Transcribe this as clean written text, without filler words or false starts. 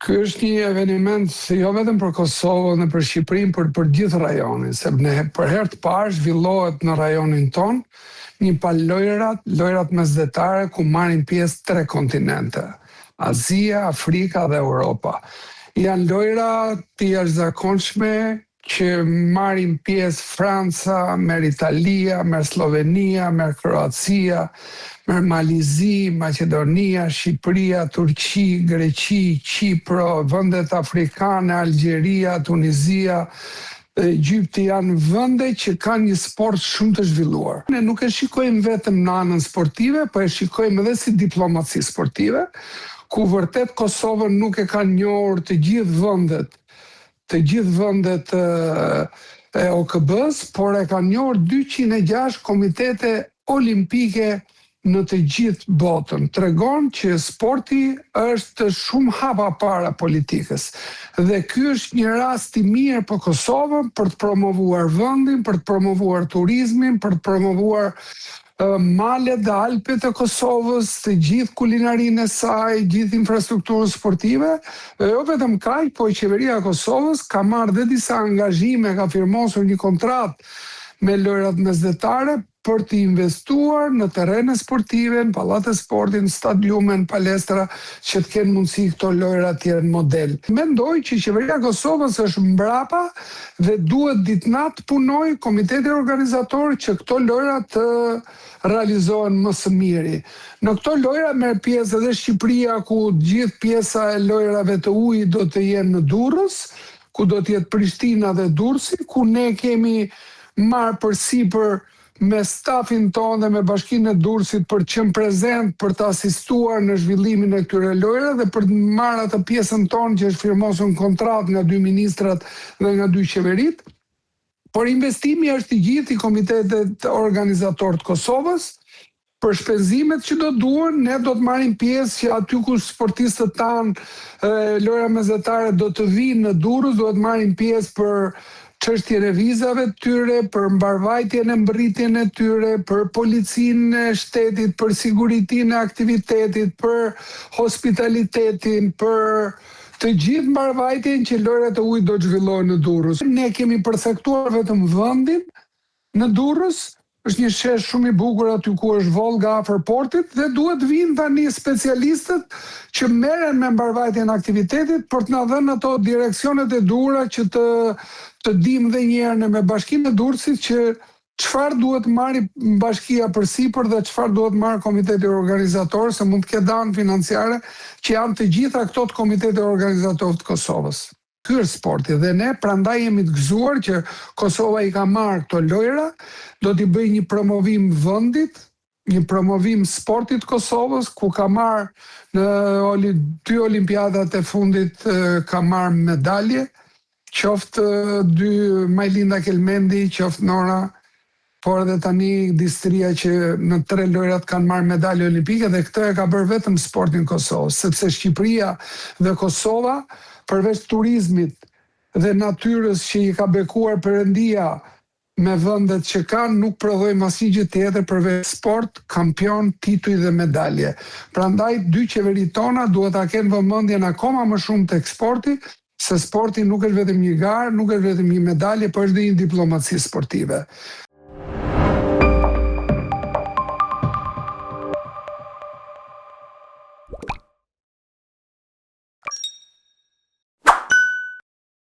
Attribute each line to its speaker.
Speaker 1: Ky është një eveniment jo vetëm për Kosovën dhe për Shqipërinë, por për gjithë rajonin, se për herë të parë zhvillohet në rajonin ton një lojrat mesdhetare ku marrin pjesë 3 kontinente: Azia, Afrika dhe Europa. Janë lojra të jashtëzakonshme që marrin pjesë Franca, merr Italia, merr Slovenia, merr Kroacia, merr Malizi, Maqedonia, Shqipëria, Turqi, Greqi, Qipro, vendet afrikane, Algjeria, Tunizia, Egypti, janë vende që kanë një sport shumë të zhvilluar. Ne nuk e shikojmë vetëm në anën sportive, po e shikojmë edhe si diplomaci sportive, ku vërtet Kosovën nuk e kanë njohur të gjithë vendet e OKB-s, por e kanë njohur 206 komitete olimpike në të gjithë botën. Tregon që sporti është shumë hapa para politikës. Dhe ky është një rast i mirë për Kosovën për të promovuar vendin, për të promovuar turizmin, për të promovuar malet dhe alpet e Kosovës, të gjithë kulinarinë e saj, gjithë infrastrukturën sportive. Dhe jo vetëm kaq, po qeveria e Kosovës ka marrë dhe disa angazhime, ka firmosur një kontratë me lojrat mesdhetare për të investuar në terrene sportive, në pallate sportit, në stadiume, në palestra, që të kenë mundësi këto lojra të jenë model. Mendoj që qeveria e Kosovës është mbrapa dhe duhet ditënatë punoj komiteti organizator që këto lojra të realizohen më së miri. Në këto lojra merr pjesë edhe Shqipëria, ku gjithë pjesa e lojrave të ujit do të jenë në Durrës, ku do të jetë Prishtina dhe Durrësi, ku ne kemi marrë përsipër me stafin tonë dhe me Bashkinë e Durrësit për të qenë prezent, për të asistuar në zhvillimin e këtyre lojrave dhe për të marrë atë pjesën tonë që është firmosur në kontratë nga 2 ministrat dhe nga 2 qeverit. Por investimi është i gjithë i komitetet organizator të Kosovës. Për shpenzimet që do duhen, ne do të marrim pjesë që aty ku sportistët tanë, lojra mesdhetare do të vinë në Durrës, do të marrim pjesë për çështjen e vizave të tyre, për mbarvajtjen e mbërritjen e tyre, për policinë e shtetit, për siguritinë e aktivitetit, për hospitalitetin, për të gjithë mbarvajtjen që lojrat e ujit do të zhvillohen në Durrës. Ne kemi përcaktuar vetëm vendin në Durrës, është një shesh shumë i bukur aty ku është Volga afër portit dhe duhet vinë tani specialistët që merren me mbarvajtjen e aktivitetit për të na dhënë ato direksionet e duhura që të dimë dhe një herë me Bashkinë e Durrësit që çfarë duhet marrë bashkia përsipër dhe çfarë duhet marrë komiteti organizator, se mund të ketë danë financiare që janë të gjitha këto të komiteti organizator të Kosovës. Ky është sporti dhe ne prandaj jemi të gëzuar që Kosova i ka marrë këto lojra, do t'i bëj një promovim vendit, një promovim sportit Kosovës, ku ka marrë në 2 olimpiadat e fundit ka marrë medalje, qoftë 2 Majlinda Kelmendi, qoftë Nora, por edhe tani Distria që në 3 lojrat kanë marrë medalje olimpike dhe këtë e ka bërë vetëm sportin Kosovës, sepse Shqipëria dhe Kosova, përveç turizmit dhe natyrës që i ka bekuar Perëndia me vendet që kanë, nuk prodhojmë asnjë gjë tjetër përveç sport, kampion, tituj dhe medalje. Prandaj 2 qeverit tona duhet ta kenë vëmendjen akoma më shumë tek sporti, se sporti nuk është vetëm një garë, nuk është vetëm një medalje, por është dhe një diplomaci sportive.